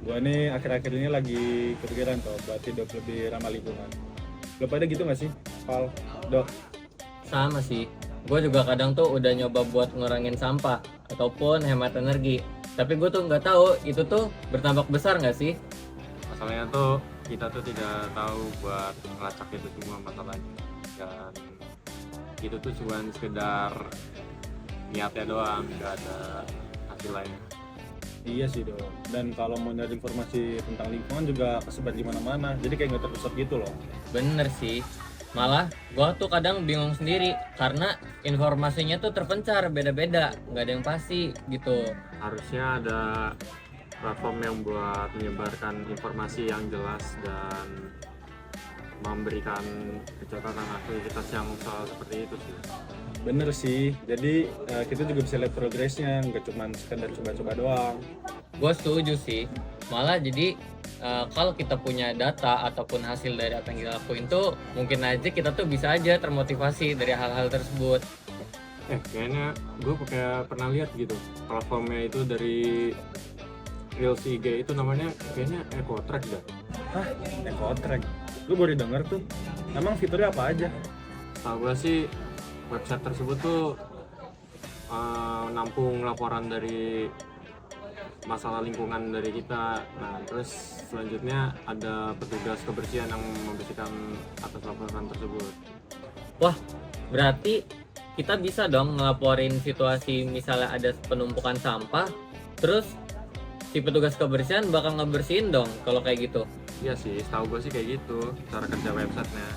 Gua nih akhir-akhir ini lagi kepikiran tuh buat hidup lebih ramah lingkungan. Lo pada gitu gak sih, Pal? Dok? Sama sih, gue juga kadang tuh udah nyoba buat ngurangin sampah ataupun hemat energi. Tapi gue tuh nggak tahu itu tuh berdampak besar nggak sih? Masalahnya tuh kita tuh tidak tahu buat melacak itu semua masalahnya, dan itu tuh cuma sekedar niatnya doang, nggak ada hasil lainnya. Iya sih, Dok. Dan kalau mau nyari informasi tentang lingkungan juga kesebar di mana-mana. Jadi kayak nggak terpusat gitu loh. Bener sih, malah gue tuh kadang bingung sendiri karena informasinya tuh terpencar beda-beda, nggak ada yang pasti gitu. Harusnya ada platform yang buat menyebarkan informasi yang jelas dan memberikan catatan aktivitas yang soal seperti itu sih. Bener sih. Jadi kita juga bisa lihat progresnya, nggak cuma sekedar coba-coba doang. Gue setuju sih, malah jadi kalau kita punya data ataupun hasil dari apa yang kita lakuin tuh mungkin aja kita tuh bisa aja termotivasi dari hal-hal tersebut. Kayaknya gue kayak pernah lihat gitu platformnya itu dari Reels IG, itu namanya kayaknya EcoTrack dah. Hah? Ecotrack? Gue baru denger tuh. Emang fiturnya apa aja? Tahu gue sih website tersebut tuh nampung laporan dari masalah lingkungan dari kita. Nah, terus selanjutnya ada petugas kebersihan yang membersihkan atas laporan tersebut. Wah, berarti kita bisa dong ngelaporin situasi misalnya ada penumpukan sampah, terus si petugas kebersihan bakal ngebersihin dong kalau kayak gitu. Iya sih, setahu gue sih kayak gitu cara kerja websitenya.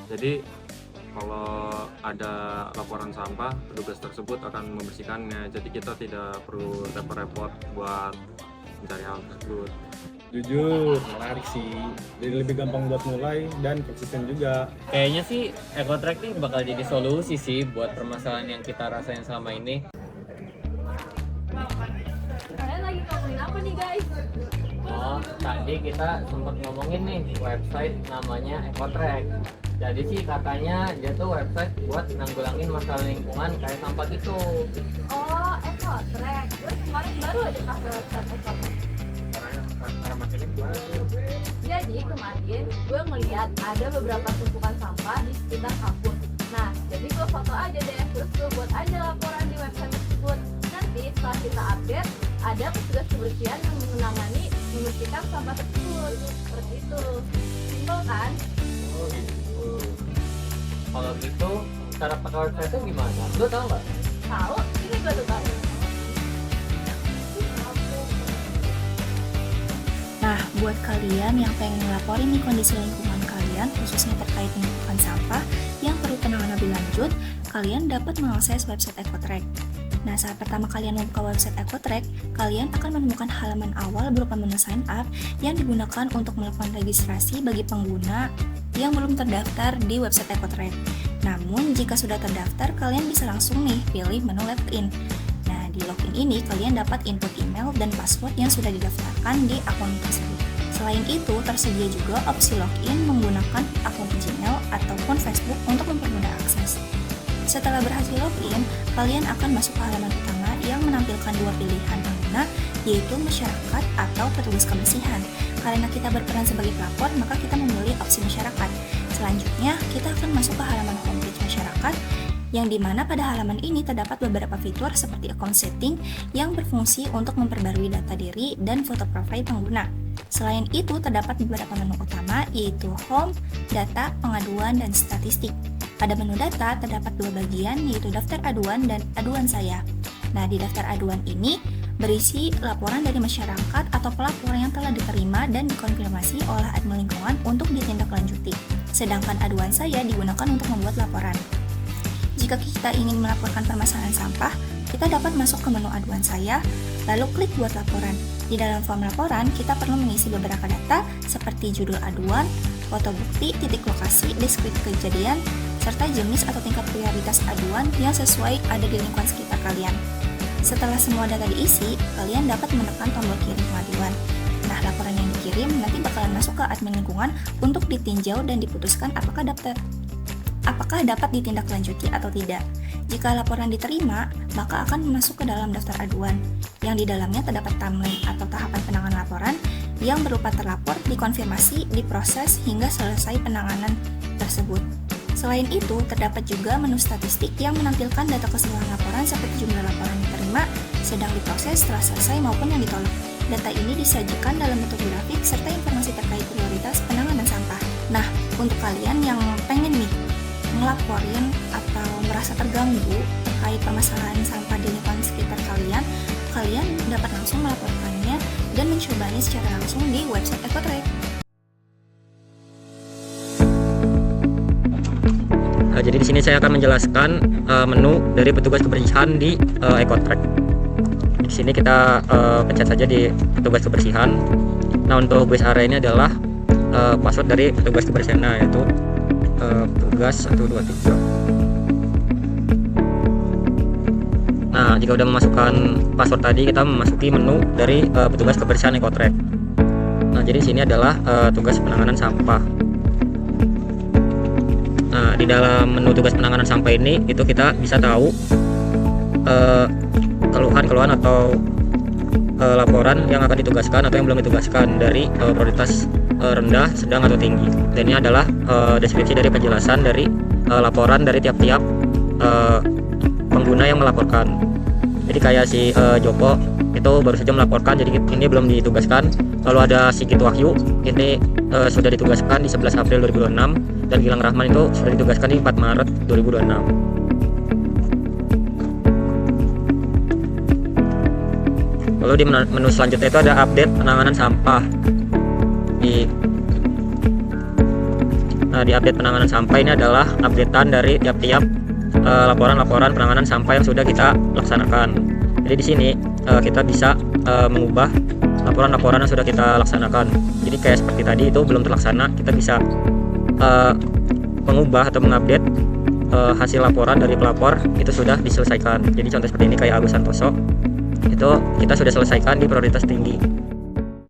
Jadi kalau ada laporan sampah, petugas tersebut akan membersihkannya. Jadi kita tidak perlu repot-repot buat mencari hal tersebut. Jujur, menarik sih. Jadi lebih gampang buat mulai dan konsisten juga. Kayaknya sih EcoTrack nih bakal jadi solusi sih buat permasalahan yang kita rasain selama ini. Kalian lagi ngomongin apa nih guys? Oh, tadi kita sempat ngomongin nih website namanya EcoTrack. Jadi sih katanya dia tuh website buat nanggulangi masalah lingkungan kayak sampah gitu. Oh, EcoTrack. Gue kemarin baru aja pakai website EcoTrack. Jadi kemarin gue ngeliat ada beberapa tumpukan sampah di sekitar kampus. Nah, jadi gue foto aja deh, terus gue buat aja laporan di website tersebut. Nanti setelah kita update, ada petugas kebersihan yang menangani membersihkan sampah tersebut. Seperti itu. Simpel kan? Oh gitu. Kalau gitu cara pakai website itu gimana? Lu tahu nggak? Tahu? Ini gue tuh tahu. Nah, buat kalian yang pengen ngelaporin nih kondisi lingkungan kalian, khususnya terkait penumpukan sampah yang perlu penanganan lebih lanjut, kalian dapat mengakses website EcoTrack. Nah, saat pertama kalian membuka website EcoTrack, kalian akan menemukan halaman awal berupa menu sign up yang digunakan untuk melakukan registrasi bagi pengguna yang belum terdaftar di website EcoTrack. Namun, jika sudah terdaftar, kalian bisa langsung nih pilih menu login. Nah, di login ini kalian dapat input email dan password yang sudah didaftarkan di akun tersebut. Selain itu, tersedia juga opsi login menggunakan akun Gmail ataupun Facebook untuk mempermudah akses. Setelah berhasil login, kalian akan masuk ke halaman utama yang menampilkan dua pilihan pengguna, yaitu masyarakat atau petugas kebersihan. Karena kita berperan sebagai pelapor, maka kita memilih opsi masyarakat. Selanjutnya, kita akan masuk ke halaman homepage masyarakat, yang dimana pada halaman ini terdapat beberapa fitur seperti account setting yang berfungsi untuk memperbarui data diri dan foto profil pengguna. Selain itu, terdapat beberapa menu utama, yaitu home, data, pengaduan, dan statistik. Pada menu data terdapat dua bagian, yaitu daftar aduan dan aduan saya. Nah, di daftar aduan ini berisi laporan dari masyarakat atau pelapor yang telah diterima dan dikonfirmasi oleh admin lingkungan untuk ditindaklanjuti. Sedangkan aduan saya digunakan untuk membuat laporan. Jika kita ingin melaporkan permasalahan sampah, kita dapat masuk ke menu aduan saya, lalu klik buat laporan. Di dalam form laporan, kita perlu mengisi beberapa data seperti judul aduan, foto bukti, titik lokasi, deskripsi kejadian, serta jenis atau tingkat prioritas aduan yang sesuai ada di lingkungan sekitar kalian. Setelah semua data diisi, kalian dapat menekan tombol kirim pengaduan. Nah, laporan yang dikirim nanti bakalan masuk ke admin lingkungan untuk ditinjau dan diputuskan apakah dapat ditindaklanjuti atau tidak. Jika laporan diterima, maka akan masuk ke dalam daftar aduan, yang di dalamnya terdapat timeline atau tahapan penanganan laporan yang berupa terlapor, dikonfirmasi, diproses, hingga selesai penanganan tersebut. Selain itu, terdapat juga menu statistik yang menampilkan data keseluruhan laporan seperti jumlah laporan diterima, sedang diproses, setelah selesai, maupun yang ditolak. Data ini disajikan dalam bentuk grafik serta informasi terkait prioritas penanganan sampah. Nah, untuk kalian yang pengen nih ngelaporin atau merasa terganggu terkait permasalahan sampah di lingkungan sekitar kalian, kalian dapat langsung melaporkannya dan mencobanya secara langsung di website Ecotrack. Jadi di sini saya akan menjelaskan menu dari petugas kebersihan di Ecotrack. Di sini kita pencet saja di petugas kebersihan. Nah, untuk base area ini adalah password dari petugas kebersihan, yaitu petugas 123. Nah, jika sudah memasukkan password tadi, kita memasuki menu dari petugas kebersihan Ecotrack. Nah, jadi sini adalah tugas penanganan sampah. Nah, di dalam menu tugas penanganan sampah ini itu kita bisa tahu keluhan-keluhan atau laporan yang akan ditugaskan atau yang belum ditugaskan dari prioritas rendah, sedang atau tinggi. Dan ini adalah deskripsi dari penjelasan dari laporan dari tiap-tiap pengguna yang melaporkan. Jadi kayak si Joko itu baru saja melaporkan, jadi ini belum ditugaskan. Lalu ada Sigit Wahyu, ini sudah ditugaskan di 11 April 2026, dan Gilang Rahman itu sudah ditugaskan di 4 Maret 2026. Lalu di menu selanjutnya itu ada update penanganan sampah. Di update penanganan sampah ini adalah updatean dari tiap-tiap laporan-laporan penanganan sampah yang sudah kita laksanakan. Jadi di sini kita bisa mengubah laporan-laporan yang sudah kita laksanakan. Jadi kayak seperti tadi itu belum terlaksana, kita bisa mengubah atau mengupdate hasil laporan dari pelapor itu sudah diselesaikan. Jadi contoh seperti ini kayak Agus Santoso, itu kita sudah selesaikan di prioritas tinggi.